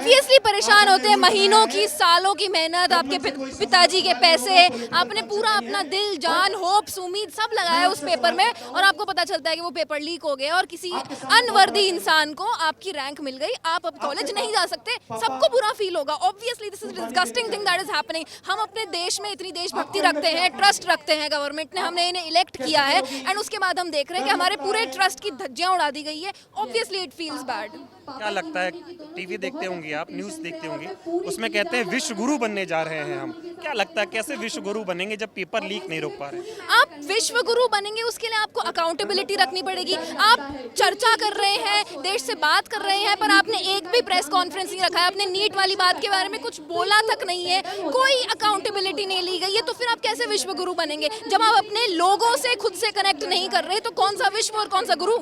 Obviously परेशान होते हैं, महीनों की सालों की मेहनत, आपके पिताजी के पैसे, आपने पूरा अपना दिल जान होप्स उम्मीद सब लगाया उस पेपर में, और आपको पता चलता है कि वो पेपर लीक हो गया और किसी अनवर्दी इंसान को आपकी रैंक मिल गई, आप अब कॉलेज नहीं जा सकते। सबको बुरा फील होगा। Obviously this is disgusting thing that is happening. हम अपने देश में इतनी देशभक्ति रखते हैं, ट्रस्ट रखते हैं, गवर्नमेंट ने हमने इन्हें इलेक्ट किया है, एंड उसके बाद हम देख रहे हैं कि हमारे पूरे ट्रस्ट की धज्जियां उड़ा दी गई है। Obviously it feels bad. क्या लगता है, टीवी देखते होंगे आप, न्यूज़ देखते होंगे, उसमें कहते हैं विश्व गुरु बनने जा रहे हैं हम। क्या लगता है कैसे विश्व गुरु बनेंगे जब पेपर लीक नहीं रोक पा रहे? आप विश्व गुरु बनेंगे उसके लिए आपको अकाउंटेबिलिटी रखनी पड़ेगी। आप चर्चा कर रहे हैं, देश से बात कर रहे हैं, पर आपने एक भी प्रेस कॉन्फ्रेंस नहीं रखा है, आपने नीट वाली बात के बारे में कुछ बोला तक नहीं है, कोई अकाउंटेबिलिटी नहीं ली गई है, तो फिर आप कैसे विश्व गुरु बनेंगे? जब आप अपने लोगों से खुद से कनेक्ट नहीं कर रहे तो कौन सा विश्व और कौन सा गुरु?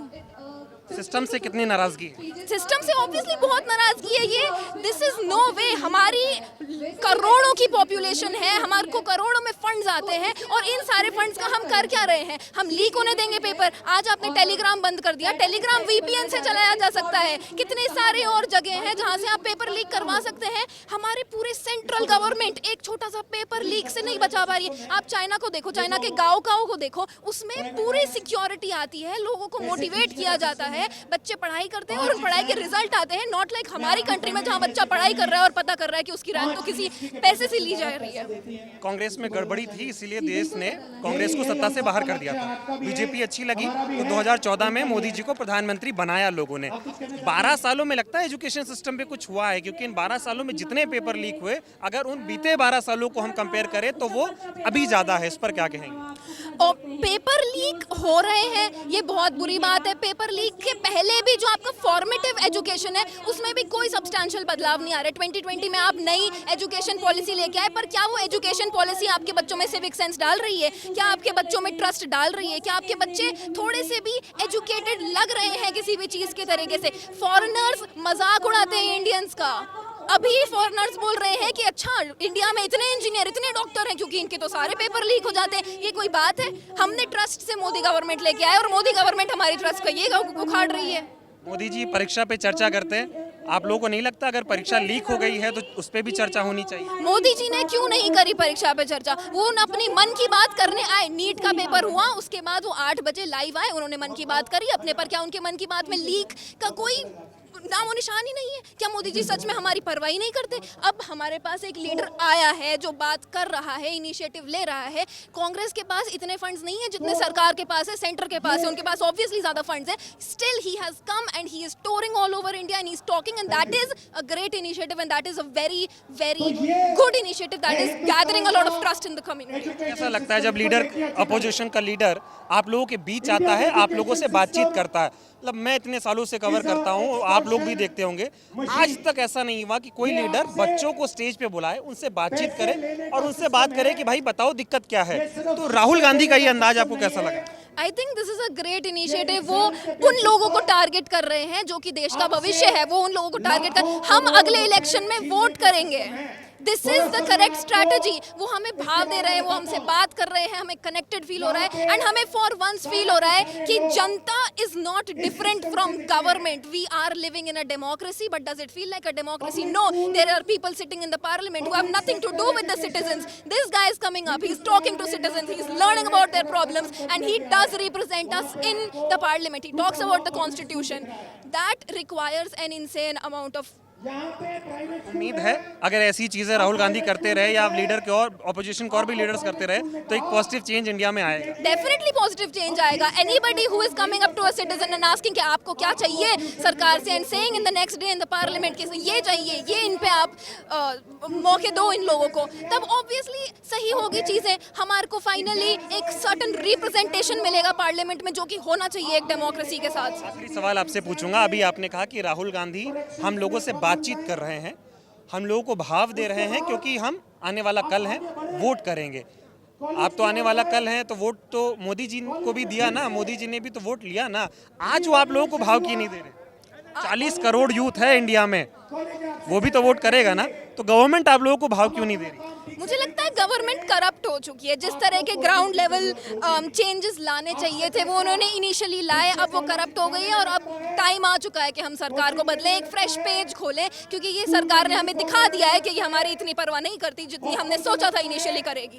सिस्टम से कितनी नाराजगी है? सिस्टम से ऑब्वियसली बहुत नाराजगी है ये। दिस इज नो वे। हमारी करोड़ों की पॉपुलेशन है, हमारे को करोड़ों में फंड्स आते हैं, और इन सारे फंड्स का हम कर क्या रहे हैं? हम लीक होने देंगे पेपर? आज आपने टेलीग्राम बंद कर दिया। टेलीग्राम वीपीएन से चलाया जा सकता है। कितने सारे और जगह हैं जहां से आप पेपर लीक करवा सकते हैं। हमारे पूरे सेंट्रल गवर्नमेंट एक छोटा सा पेपर लीक से नहीं बचा पा रही है। आप चाइना को देखो, चाइना के गाँव को देखो, उसमें पूरी सिक्योरिटी आती है, लोगों को मोटिवेट किया जाता है, बच्चे पढ़ाई करते हैं और उन पढ़ाई के रिजल्ट आते हैं। नॉट लाइक हमारी कंट्री में जहां बच्चा पढ़ाई कर रहा है और पता कर रहा है कि उसकी रैंक तो किसी पैसे से ली जा रही है। कांग्रेस में गड़बड़ी थी, इसीलिए देश ने कांग्रेस को सत्ता से बाहर कर दिया था। बीजेपी अच्छी लगी तो 2014 में मोदी जी को प्रधानमंत्री बनाया लोगों ने। 12 सालों में लगता है एजुकेशन सिस्टम पे कुछ हुआ है, क्योंकि इन 12 सालों में जितने पेपर लीक हुए, अगर उन बीते 12 सालों को हम कंपेयर करें तो वो अभी ज्यादा है। इस पर क्या कहेंगे? और पेपर लीक हो रहे हैं, ये बहुत बुरी बात है। पेपर लीक के पहले भी जो आपका फॉर्मेटिव एजुकेशन है उसमें भी कोई सब्सटैंशियल बदलाव नहीं आ रहा है। 2020 में आप नई एजुकेशन पॉलिसी लेके आए, पर क्या वो एजुकेशन पॉलिसी आपके बच्चों में सिविक सेंस डाल रही है? क्या आपके बच्चों में ट्रस्ट डाल रही है? क्या आपके बच्चे थोड़े से भी एजुकेटेड लग रहे हैं किसी भी चीज़ के तरीके से? फॉरेनर्स मजाक उड़ाते हैं इंडियंस का। अभी फॉरेनर्स बोल रहे हैं कि अच्छा इंडिया में इतने इंजीनियर, इतने डॉक्टर हैं, क्योंकि इनके तो सारे पेपर लीक हो जाते हैं। ये कोई बात है? हमने ट्रस्ट से मोदी गवर्नमेंट लेके आए और मोदी गवर्नमेंट हमारी ट्रस्ट को ये उखाड़ रही है। मोदी जी परीक्षा पे चर्चा करते हैं, आप लोगों को नहीं लगता अगर परीक्षा लीक हो गई है तो उस पर भी चर्चा होनी चाहिए? मोदी जी ने क्यों नहीं करी परीक्षा पे चर्चा? वो अपनी मन की बात करने आए। नीट का पेपर हुआ, उसके बाद वो 8 बजे लाइव आए, उन्होंने मन की बात करी अपने पर। क्या उनके मन की बात में लीक का कोई नामो निशान ही नहीं है? क्या मोदी जी सच में हमारी परवाही नहीं करते? अब हमारे पास एक लीडर आया है जो बात कर रहा है, इनिशिएटिव ले रहा है। कांग्रेस के पास इतने फंड्स नहीं है जितने सरकार के पास है, सेंटर के पास है। उनके पास ऑब्वियसली ज्यादा फंड्स है। Still he has come and he is touring all over India and he is talking, and that is a great initiative and that is a very very good initiative that is gathering a lot of trust in the community. कैसा लगता है जब leader, opposition का leader आप लोगों के बीच आता है, आप लोगों से बातचीत करता है? मतलब मैं इतने सालों से कवर करता हूँ, आप लोग भी देखते होंगे, आज तक ऐसा नहीं हुआ कि कोई लीडर बच्चों को स्टेज पे बुलाए, उनसे बातचीत करे और उनसे बात करे कि भाई बताओ दिक्कत क्या है। तो राहुल गांधी का ये अंदाज आपको कैसा लगा? I think this is a great initiative. वो उन लोगों को टारगेट कर रहे हैं जो कि देश का भविष्य है। वो उन लोगों को टारगेट कर, हम अगले इलेक्शन में वोट करेंगे। This is the correct strategy. वो हमें भाव दे रहे हैं, वो हमसे बात कर रहे हैं, हमें कनेक्टेड फील हो रहा है, एंड हमें फॉर वंस फील हो रहा है कि जनता is not different from government. We are living in a democracy, but does it feel like a democracy? No, there are people sitting in the parliament who have nothing to do with the citizens. This guy is coming up, he's talking to citizens, he's learning about their problems, and he does represent us in the parliament. He talks about the constitution. That requires an insane amount of उम्मीद है अगर ऐसी चीजें राहुल गांधी करते रहे या leader के और ऑपोजिशन के और भी लीडर्स करते रहे तो एक पॉजिटिव चेंज इंडिया में आएगा। डेफिनेटली पॉजिटिव चेंज आएगा। Anybody who is coming up to a citizen and asking कि आपको क्या चाहिए सरकार से, and saying in the next day in the parliament कि ये चाहिए, ये इन पे आप मौके दो इन लोगों को, तब ऑब्वियसली सही होगी चीजें। हमारे को फाइनली एक सर्टेन रिप्रेजेंटेशन मिलेगा पार्लियामेंट में, जो कि होना चाहिए एक डेमोक्रेसी के साथ। आखिरी सवाल आपसे पूछूंगा, अभी आपने कहा कि राहुल गांधी हम लोगों से बातचीत कर रहे हैं, हम लोगों को भाव दे रहे हैं क्योंकि हम आने वाला कल है वोट करेंगे। आप तो आने वाला कल हैं तो वोट तो मोदी जी को भी दिया ना, मोदी जी ने भी तो वोट लिया ना। आज वो आप लोगों को भाव क्यों नहीं दे रहे? 40 करोड़ यूथ है इंडिया में, वो भी तो वोट करेगा ना, तो गवर्नमेंट आप लोगों को भाव क्यों नहीं दे रही? मुझे लगता है गवर्नमेंट करप्ट हो चुकी है। जिस तरह के ग्राउंड लेवल चेंजेस लाने चाहिए थे वो उन्होंने इनिशियली लाए, अब वो करप्ट हो गई है और अब टाइम आ चुका है कि हम सरकार को बदलें, एक फ्रेश पेज खोलें, क्योंकि ये सरकार ने हमें दिखा दिया है कि ये हमारी इतनी परवाह नहीं करती जितनी हमने सोचा था इनिशियली करेगी।